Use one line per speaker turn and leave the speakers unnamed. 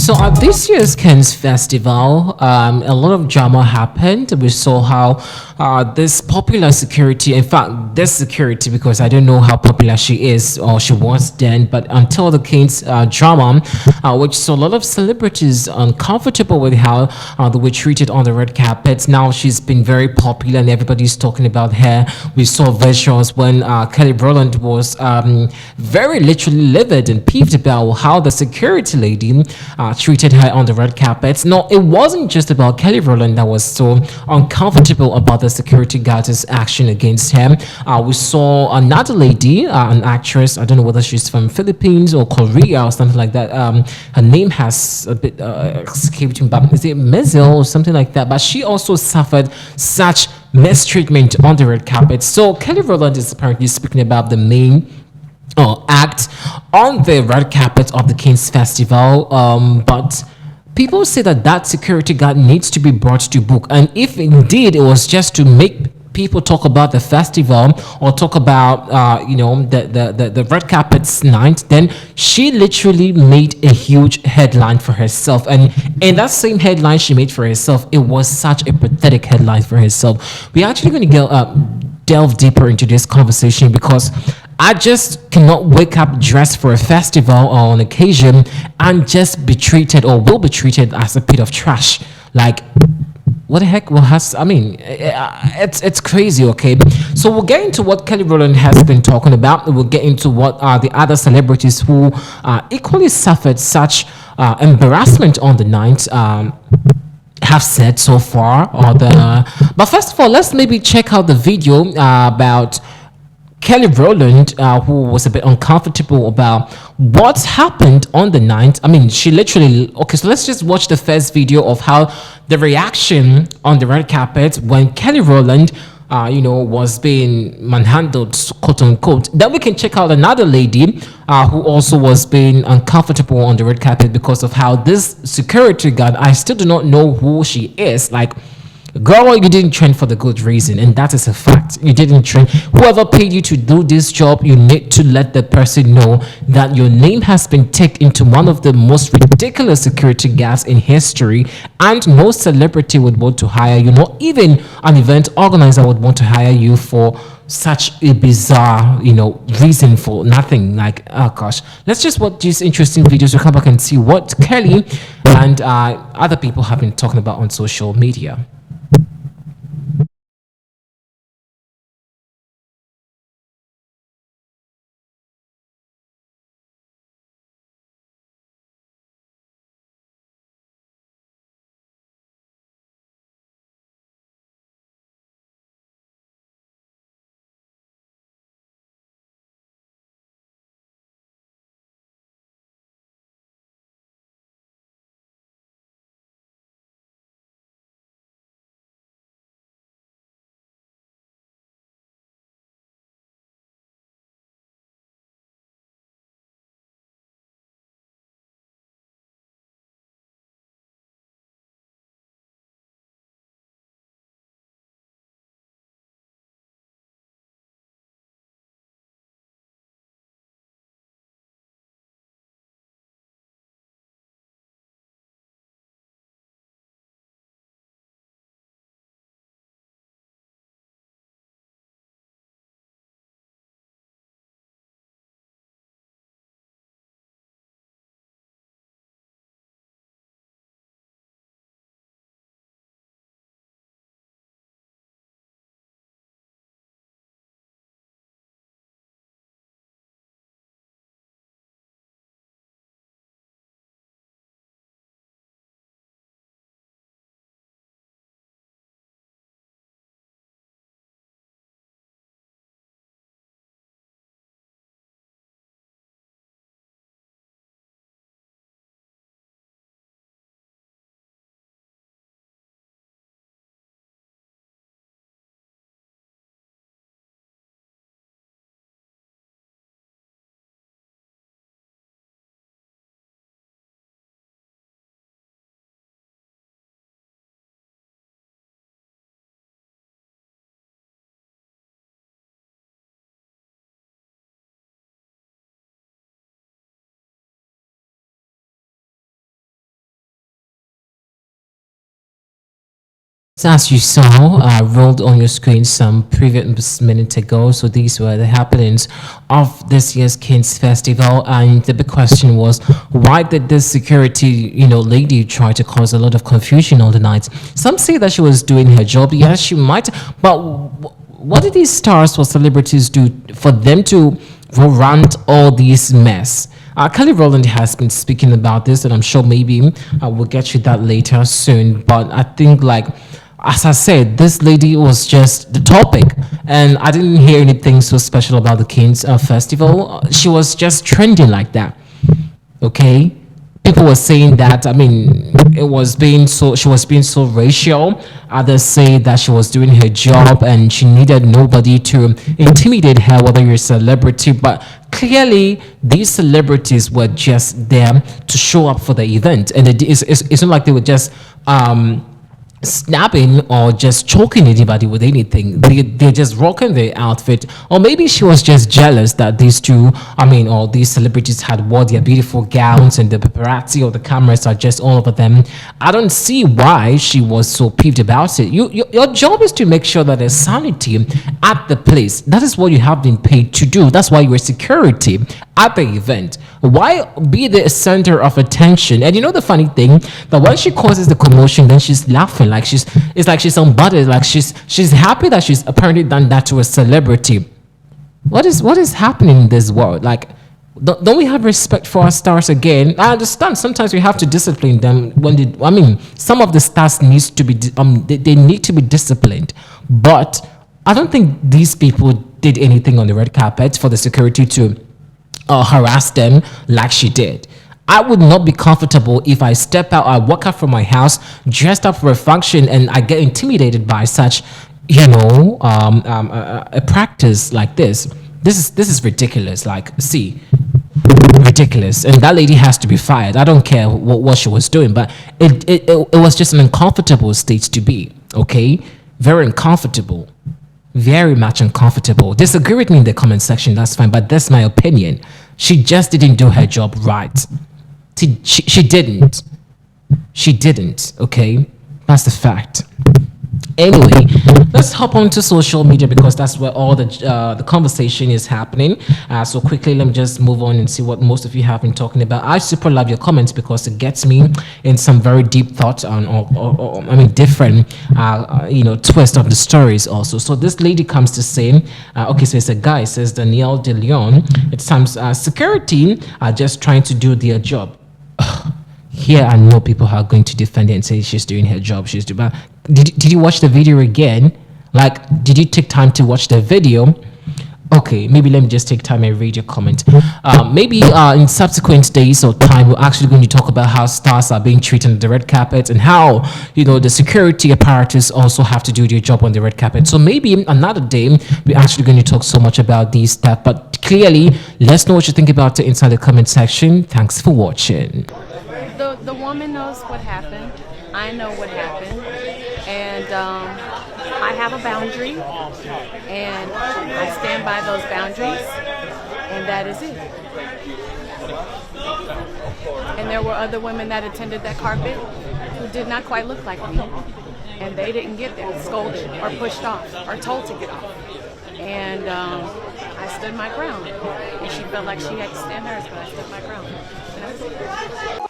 So at this year's Cannes Festival, a lot of drama happened. We saw how this popular security, in fact, this security, because I don't know how popular she is or she was then, but until the Cannes drama, which saw a lot of celebrities uncomfortable with how they were treated on the red carpet. Now she's been very popular and everybody's talking about her. We saw visuals when Kelly Rolland was very literally livid and peeved about how the security lady treated her on the red carpet. No, it wasn't just about Kelly Rowland that was so uncomfortable about the security guard's action against him. We saw another lady, an actress. I don't know whether she's from Philippines or Korea or something like that. Her name has a bit escaped me, but is it Mezil or something like that? But she also suffered such mistreatment on the red carpet. So Kelly Rowland is apparently speaking about the main act on the red carpet of the Cannes Festival. But people say that that security guard needs to be brought to book. And if indeed it was just to make people talk about the festival or talk about the red carpet's night, then she literally made a huge headline for herself. And in that same headline she made for herself, it was such a pathetic headline for herself. We're actually going to delve deeper into this conversation because I just cannot wake up dressed for a festival or an occasion and just be treated or will be treated as a pit of trash. Like, what the heck? It's crazy, okay? So we'll get into what Kelly Rowland has been talking about. We'll get into what are the other celebrities who equally suffered such embarrassment on the night. Have said so far, but first of all, let's maybe check out the video about Kelly Rowland, who was a bit uncomfortable about what happened on the night. I mean, she literally. Okay, so let's just watch the first video of how the reaction on the red carpet when Kelly Rowland, was being manhandled, quote unquote. Then we can check out another lady who also was being uncomfortable on the red carpet because of how this security guard. I still do not know who she is. Like, girl, you didn't train for the good reason, and that is a fact. You didn't train. Whoever paid you to do this job, you need to let the person know that your name has been taken into one of the most ridiculous security guards in history, and no celebrity would want to hire you. Not even an event organizer would want to hire you for such a bizarre, reason for nothing. Like, oh gosh, let's just watch these interesting videos to come back and see what Kelly and other people have been talking about on social media. So as you saw, rolled on your screen some previous minutes ago. So these were the happenings of this year's Kings Festival, and the big question was, why did this security, lady try to cause a lot of confusion on the night? Some say that she was doing her job. Yes, she might, but what did these stars or celebrities do for them to warrant all these mess? Kelly Rowland has been speaking about this, and I'm sure maybe we'll get to that later soon. But I think, like, as I said, this lady was just the topic, and I didn't hear anything so special about the Kings Festival. She was just trending like that. Okay, people were saying that. I mean, she was being so racial. Others say that she was doing her job and she needed nobody to intimidate her, whether you're a celebrity. But clearly, these celebrities were just there to show up for the event, and it's not like they were just snapping or just choking anybody with anything. They're just rocking their outfit. Or maybe she was just jealous that these two, or these celebrities had wore their beautiful gowns and the paparazzi or the cameras are just all over them. I don't see why she was so peeved about it. Your job is to make sure that there's sanity at the place. That is what you have been paid to do. That's why you're security at the event. Why be the center of attention? And the funny thing, that when she causes the commotion, then she's laughing like it's like she's unbothered, like she's happy that she's apparently done that to a celebrity. What is happening in this world? Like, don't we have respect for our stars again? I understand sometimes we have to discipline them some of the stars needs to be they need to be disciplined, but I don't think these people did anything on the red carpet for the security to harass them like she did. I would not be comfortable if I step out, I walk out from my house dressed up for a function, and I get intimidated by such, a practice like this. This is ridiculous. Like, see, ridiculous, and that lady has to be fired. I don't care what she was doing, but it was just an uncomfortable state to be. Okay, very uncomfortable. Very much uncomfortable. Disagree with me in the comment section, that's fine, but that's my opinion. She just didn't do her job right. She didn't. She didn't, okay? That's the fact. Anyway, let's hop on to social media because that's where all the conversation is happening. So quickly, let me just move on and see what most of you have been talking about. I super love your comments because it gets me in some very deep thoughts on, different, twist of the stories also. So this lady comes to say, okay, so it's a guy, says Danielle De Leon. It times security are just trying to do their job. Here, I know people are going to defend it and say she's doing her job. She's doing. But did you watch the video again? Like, did you take time to watch the video? Okay, maybe let me just take time and read your comment. Maybe in subsequent days or time, we're actually going to talk about how stars are being treated on the red carpet and how, the security apparatus also have to do their job on the red carpet. So maybe another day, we're actually going to talk so much about these stuff. But clearly, let's know what you think about it inside the comment section. Thanks for watching.
The woman knows what happened. I know what happened. And I have a boundary. And I stand by those boundaries. And that is it. And there were other women that attended that carpet who did not quite look like me. And they didn't get there scolded or pushed off or told to get off. And I stood my ground. And she felt like she had to stand hers, but I stood my ground. And that's it.